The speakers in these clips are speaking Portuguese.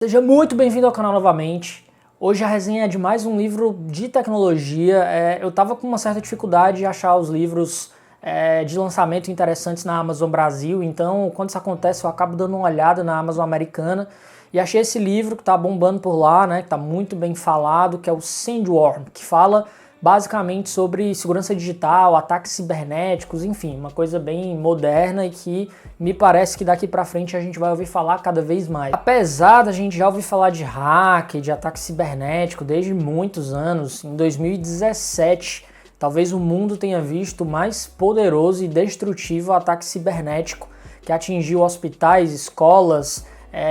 Seja muito bem-vindo ao canal novamente. Hoje a resenha é de mais um livro de tecnologia. Eu estava com uma certa dificuldade de achar os livros de lançamento interessantes na Amazon Brasil, então quando isso acontece eu acabo dando uma olhada na Amazon americana e achei esse livro que está bombando por lá, né, que está muito bem falado, que é o Sandworm, que fala basicamente sobre segurança digital, ataques cibernéticos, enfim, uma coisa bem moderna e que me parece que daqui pra frente a gente vai ouvir falar cada vez mais. Apesar da gente já ouvir falar de hack, de ataque cibernético desde muitos anos, em 2017 talvez o mundo tenha visto o mais poderoso e destrutivo ataque cibernético que atingiu hospitais, escolas,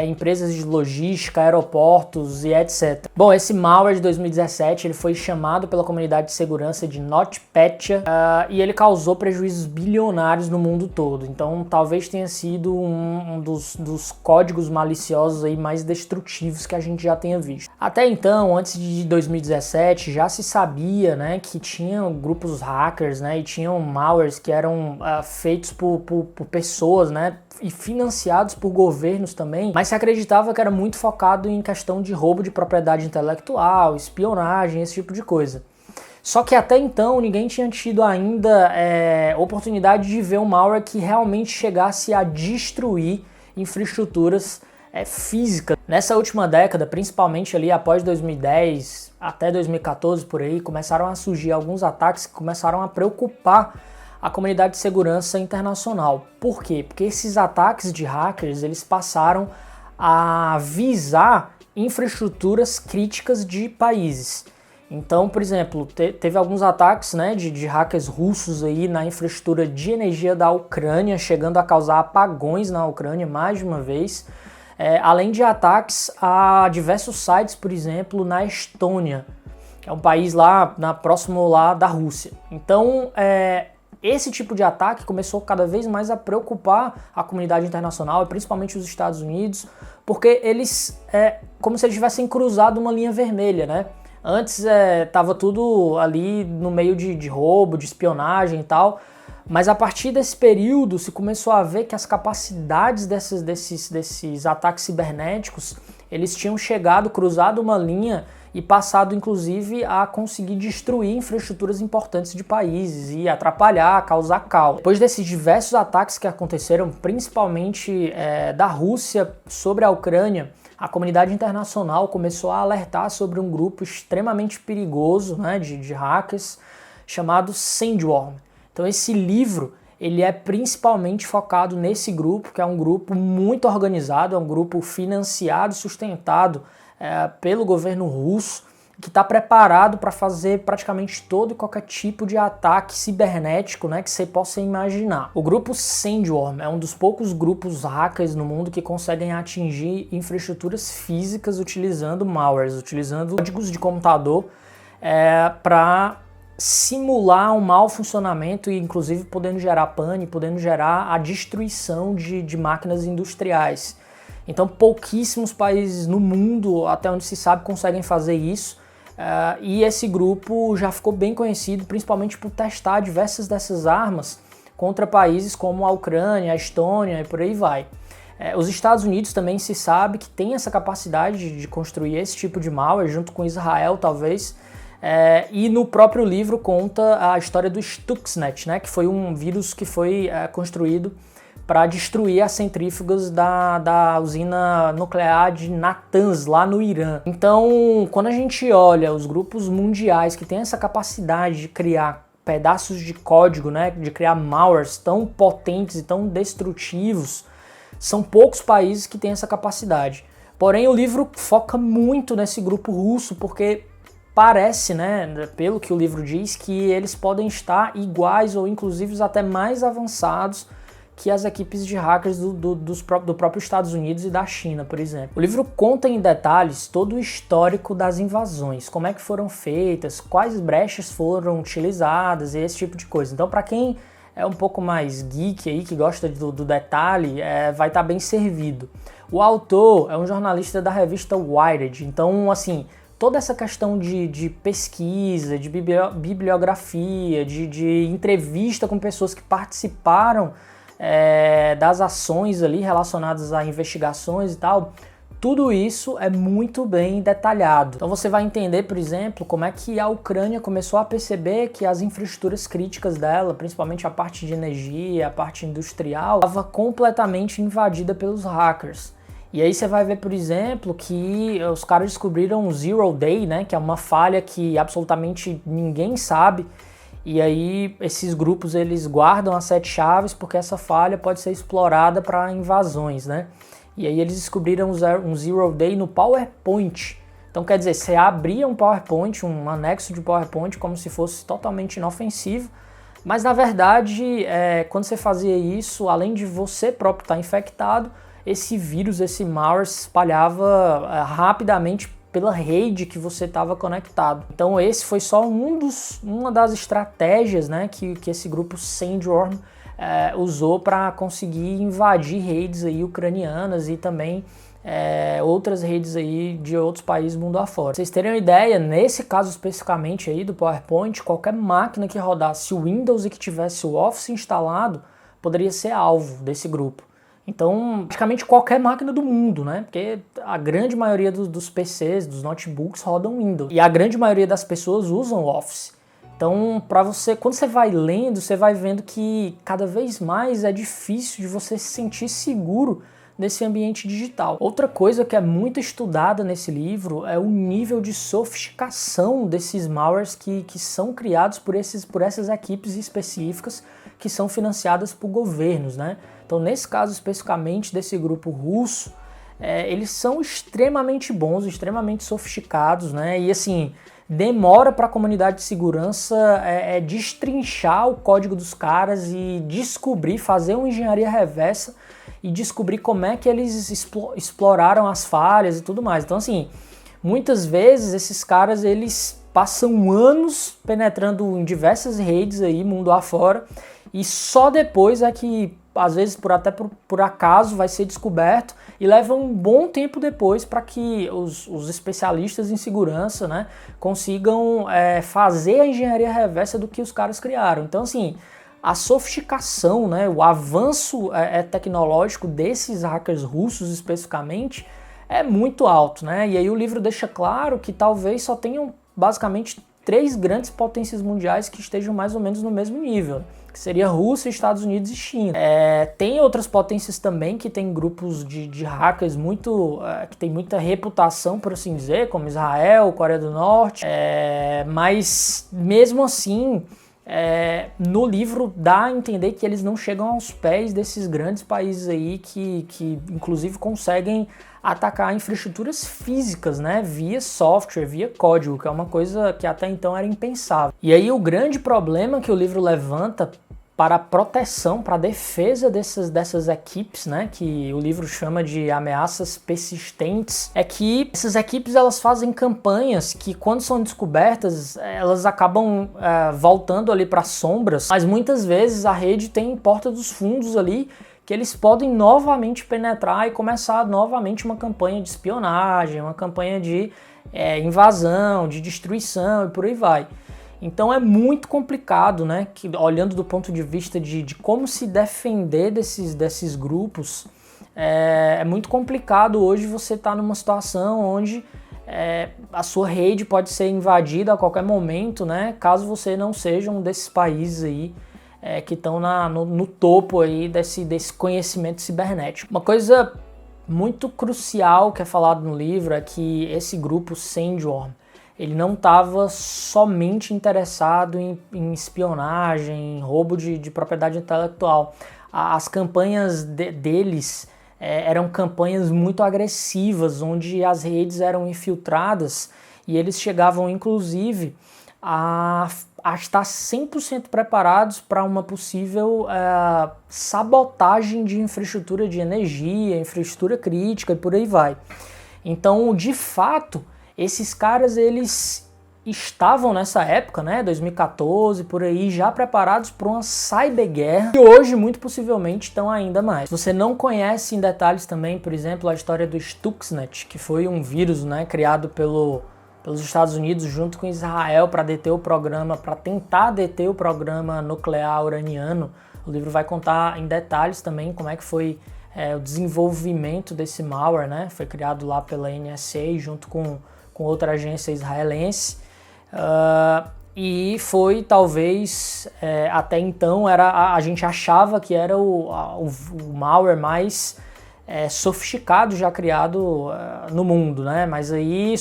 empresas de logística, aeroportos e etc. Bom, esse malware de 2017 ele foi chamado pela comunidade de segurança de NotPetya e ele causou prejuízos bilionários no mundo todo. Então talvez tenha sido um dos códigos maliciosos aí mais destrutivos que a gente já tenha visto. Até então, antes de 2017, já se sabia, né, que tinham grupos hackers, né, e tinham malwares que eram feitos por pessoas, né, e financiados por governos também, mas se acreditava que era muito focado em questão de roubo de propriedade intelectual, espionagem, esse tipo de coisa. Só que até então ninguém tinha tido ainda oportunidade de ver um malware que realmente chegasse a destruir infraestruturas físicas. Nessa última década, principalmente ali após 2010 até 2014 por aí, começaram a surgir alguns ataques que começaram a preocupar a comunidade de segurança internacional. Por quê? Porque esses ataques de hackers, eles passaram a visar infraestruturas críticas de países. Então, por exemplo, teve alguns ataques, né, de hackers russos aí na infraestrutura de energia da Ucrânia, chegando a causar apagões na Ucrânia mais de uma vez, além de ataques a diversos sites, por exemplo, na Estônia, que é um país lá próximo lá da Rússia. Então, esse tipo de ataque começou cada vez mais a preocupar a comunidade internacional, e principalmente os Estados Unidos, porque eles, como se eles tivessem cruzado uma linha vermelha, né? Antes estava tudo ali no meio de roubo, de espionagem e tal, mas a partir desse período se começou a ver que as capacidades desses ataques cibernéticos, eles tinham cruzado uma linha e passado inclusive a conseguir destruir infraestruturas importantes de países e atrapalhar, causar caos. Depois desses diversos ataques que aconteceram, principalmente da Rússia sobre a Ucrânia, a comunidade internacional começou a alertar sobre um grupo extremamente perigoso, né, de hackers chamado Sandworm. Então esse livro ele é principalmente focado nesse grupo, que é um grupo muito organizado, é um grupo financiado e sustentado pelo governo russo, que está preparado para fazer praticamente todo e qualquer tipo de ataque cibernético, né, que você possa imaginar. O grupo Sandworm é um dos poucos grupos hackers no mundo que conseguem atingir infraestruturas físicas utilizando malwares, utilizando códigos de computador para simular um mau funcionamento e inclusive podendo gerar pânico, podendo gerar a destruição de máquinas industriais. Então pouquíssimos países no mundo, até onde se sabe, conseguem fazer isso, e esse grupo já ficou bem conhecido principalmente por testar diversas dessas armas contra países como a Ucrânia, a Estônia e por aí vai. Os Estados Unidos também se sabe que tem essa capacidade de construir esse tipo de malware, junto com Israel talvez, e no próprio livro conta a história do Stuxnet, né, que foi um vírus que foi construído para destruir as centrífugas da usina nuclear de Natanz, lá no Irã. Então, quando a gente olha os grupos mundiais que têm essa capacidade de criar pedaços de código, né, de criar malwares tão potentes e tão destrutivos, são poucos países que têm essa capacidade. Porém, o livro foca muito nesse grupo russo, porque parece, né, pelo que o livro diz, que eles podem estar iguais ou inclusive até mais avançados que as equipes de hackers do próprio Estados Unidos e da China, por exemplo. O livro conta em detalhes todo o histórico das invasões, como é que foram feitas, quais brechas foram utilizadas e esse tipo de coisa. Então, para quem é um pouco mais geek aí, que gosta do detalhe, vai estar bem servido. O autor é um jornalista da revista Wired, então, assim, toda essa questão de pesquisa, de bibliografia, de entrevista com pessoas que participaram das ações ali relacionadas a investigações e tal, Tudo isso é muito bem detalhado. Então você vai entender, por exemplo, como é que a Ucrânia começou a perceber que as infraestruturas críticas dela, principalmente a parte de energia, a parte industrial, estava completamente invadida pelos hackers. E aí você vai ver, por exemplo, que os caras descobriram o Zero Day, né, que é uma falha que absolutamente ninguém sabe. E aí esses grupos eles guardam as 7 chaves porque essa falha pode ser explorada para invasões, né? E aí eles descobriram um Zero Day no PowerPoint. Então quer dizer, você abria um PowerPoint, um anexo de PowerPoint como se fosse totalmente inofensivo, mas na verdade, quando você fazia isso, além de você próprio estar infectado, esse vírus, esse malware se espalhava rapidamente pela rede que você estava conectado. Então esse foi só uma das estratégias, né, que esse grupo Sandworm usou para conseguir invadir redes aí ucranianas e também outras redes aí de outros países mundo afora. Pra vocês terem uma ideia, nesse caso especificamente aí do PowerPoint, qualquer máquina que rodasse o Windows e que tivesse o Office instalado poderia ser alvo desse grupo. Então, praticamente qualquer máquina do mundo, né? Porque a grande maioria dos PCs, dos notebooks rodam Windows. E a grande maioria das pessoas usam Office. Então, quando você vai lendo, você vai vendo que cada vez mais é difícil de você se sentir seguro nesse ambiente digital. Outra coisa que é muito estudada nesse livro é o nível de sofisticação desses malwares que são criados por essas equipes específicas que são financiadas por governos, né? Então, nesse caso especificamente desse grupo russo, eles são extremamente bons, extremamente sofisticados, né? E assim, demora para a comunidade de segurança destrinchar o código dos caras e descobrir, fazer uma engenharia reversa e descobrir como é que eles exploraram as falhas e tudo mais. Então, assim, muitas vezes esses caras eles passam anos penetrando em diversas redes aí, mundo afora, e só depois é que, às vezes por acaso, vai ser descoberto e leva um bom tempo depois para que os especialistas em segurança, né, consigam fazer a engenharia reversa do que os caras criaram. Então, assim, a sofisticação, né, o avanço tecnológico desses hackers russos especificamente é muito alto, né? E aí o livro deixa claro que talvez só tenham basicamente 3 grandes potências mundiais que estejam mais ou menos no mesmo nível, que seria Rússia, Estados Unidos e China. Tem outras potências também que tem grupos de hackers que tem muita reputação, por assim dizer, como Israel, Coreia do Norte, mas mesmo assim, no livro dá a entender que eles não chegam aos pés desses grandes países aí que inclusive conseguem atacar infraestruturas físicas, né, via software, via código, que é uma coisa que até então era impensável. E aí o grande problema que o livro levanta para a proteção, para a defesa dessas equipes, né, que o livro chama de ameaças persistentes, é que essas equipes elas fazem campanhas que, quando são descobertas, elas acabam voltando ali para as sombras, mas muitas vezes a rede tem porta dos fundos ali que eles podem novamente penetrar e começar novamente uma campanha de espionagem, uma campanha de invasão, de destruição e por aí vai. Então é muito complicado, né? Olhando do ponto de vista de como se defender desses grupos, é muito complicado hoje você estar numa situação onde a sua rede pode ser invadida a qualquer momento, né? Caso você não seja um desses países aí que estão no topo aí desse conhecimento cibernético. Uma coisa muito crucial que é falado no livro é que esse grupo Sandworm, ele não estava somente interessado em espionagem, em roubo de propriedade intelectual. As campanhas deles eram campanhas muito agressivas, onde as redes eram infiltradas e eles chegavam, inclusive, a estar 100% preparados para uma possível sabotagem de infraestrutura de energia, infraestrutura crítica e por aí vai. Então, de fato, esses caras, eles estavam nessa época, né, 2014, por aí, já preparados para uma cyberguerra, e hoje, muito possivelmente, estão ainda mais. Você não conhece em detalhes também, por exemplo, a história do Stuxnet, que foi um vírus, né, criado pelos Estados Unidos junto com Israel para tentar deter o programa nuclear uraniano. O livro vai contar em detalhes também como é que foi o desenvolvimento desse malware, né? Foi criado lá pela NSA junto com outra agência israelense. E foi talvez, até então, a gente achava que era o malware mais sofisticado já criado no mundo, né? Mas aí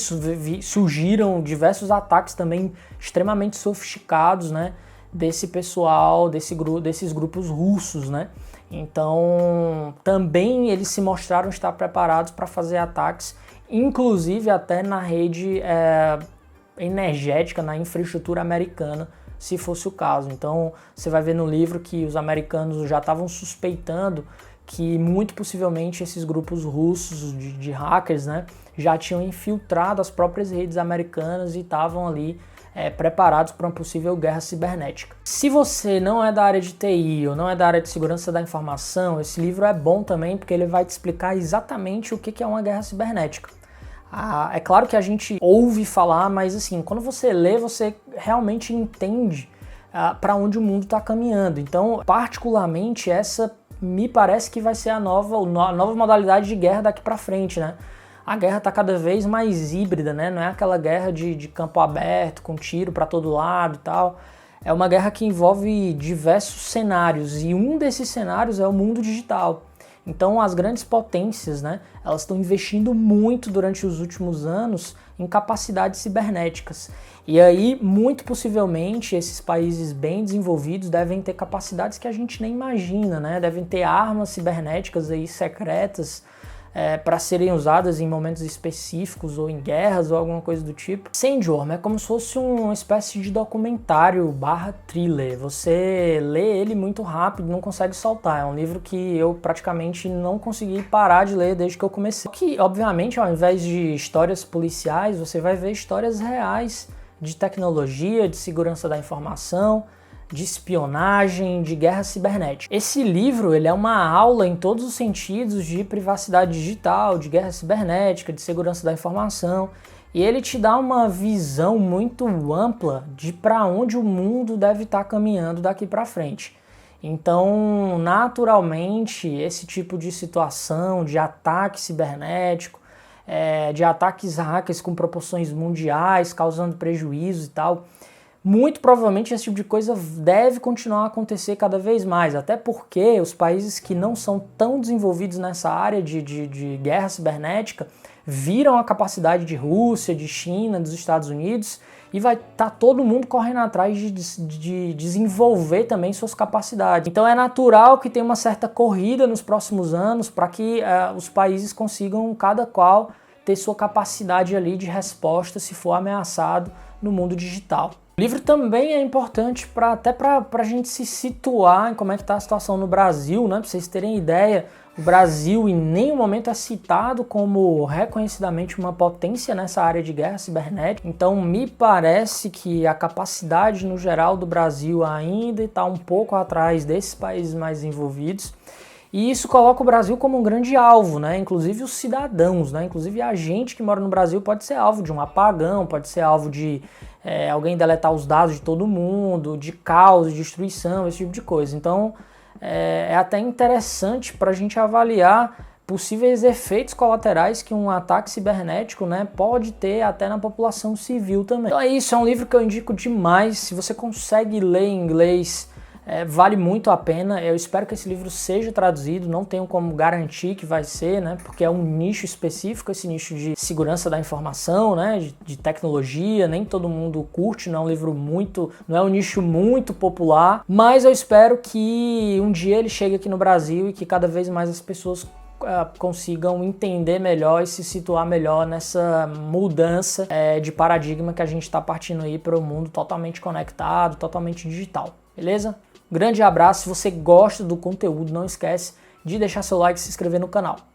surgiram diversos ataques também extremamente sofisticados, né? Desse pessoal, desses grupos russos, né? Então, também eles se mostraram estar preparados para fazer ataques, inclusive até na rede energética, na infraestrutura americana, se fosse o caso. Então, você vai ver no livro que os americanos já estavam suspeitando que muito possivelmente esses grupos russos de hackers, né, já tinham infiltrado as próprias redes americanas e estavam ali preparados para uma possível guerra cibernética. Se você não é da área de TI ou não é da área de segurança da informação, esse livro é bom também porque ele vai te explicar exatamente o que é uma guerra cibernética. É claro que a gente ouve falar, mas assim, quando você lê, você realmente entende para onde o mundo está caminhando. Então, particularmente, essa me parece que vai ser a nova modalidade de guerra daqui para frente, né? A guerra está cada vez mais híbrida, né? Não é aquela guerra de campo aberto, com tiro para todo lado e tal. É uma guerra que envolve diversos cenários e um desses cenários é o mundo digital. Então as grandes potências, né, elas estão investindo muito durante os últimos anos em capacidades cibernéticas. E aí, muito possivelmente, esses países bem desenvolvidos devem ter capacidades que a gente nem imagina, né? Devem ter armas cibernéticas aí secretas, para serem usadas em momentos específicos ou em guerras ou alguma coisa do tipo. Sandstorm é como se fosse uma espécie de documentário / thriller. Você lê ele muito rápido, não consegue soltar. É um livro que eu praticamente não consegui parar de ler desde que eu comecei. Que, obviamente, ao invés de histórias policiais, você vai ver histórias reais de tecnologia, de segurança da informação, de espionagem, de guerra cibernética. Esse livro, ele é uma aula em todos os sentidos de privacidade digital, de guerra cibernética, de segurança da informação, e ele te dá uma visão muito ampla de para onde o mundo deve estar caminhando daqui para frente. Então, naturalmente, esse tipo de situação, de ataque cibernético, de ataques hackers com proporções mundiais, causando prejuízo e tal, muito provavelmente esse tipo de coisa deve continuar a acontecer cada vez mais, até porque os países que não são tão desenvolvidos nessa área de guerra cibernética viram a capacidade de Rússia, de China, dos Estados Unidos e vai estar todo mundo correndo atrás de desenvolver também suas capacidades. Então é natural que tenha uma certa corrida nos próximos anos para que os países consigam cada qual ter sua capacidade ali de resposta se for ameaçado no mundo digital. O livro também é importante até para a gente se situar em como é que está a situação no Brasil, né? Para vocês terem ideia, o Brasil em nenhum momento é citado como reconhecidamente uma potência nessa área de guerra cibernética. Então me parece que a capacidade no geral do Brasil ainda está um pouco atrás desses países mais desenvolvidos. E isso coloca o Brasil como um grande alvo, né? Inclusive os cidadãos, né? Inclusive a gente que mora no Brasil pode ser alvo de um apagão, pode ser alvo de alguém deletar os dados de todo mundo, de caos, de destruição, esse tipo de coisa. Então é até interessante para a gente avaliar possíveis efeitos colaterais que um ataque cibernético, né, pode ter até na população civil também. Então é isso, é um livro que eu indico demais. Se você consegue ler em inglês, vale muito a pena. Eu espero que esse livro seja traduzido, não tenho como garantir que vai ser, né? Porque é um nicho específico, esse nicho de segurança da informação, né? De tecnologia, nem todo mundo curte, não é um nicho muito popular, mas eu espero que um dia ele chegue aqui no Brasil e que cada vez mais as pessoas consigam entender melhor e se situar melhor nessa mudança de paradigma que a gente está partindo aí para o mundo totalmente conectado, totalmente digital, beleza? Grande abraço, se você gosta do conteúdo, não esquece de deixar seu like e se inscrever no canal.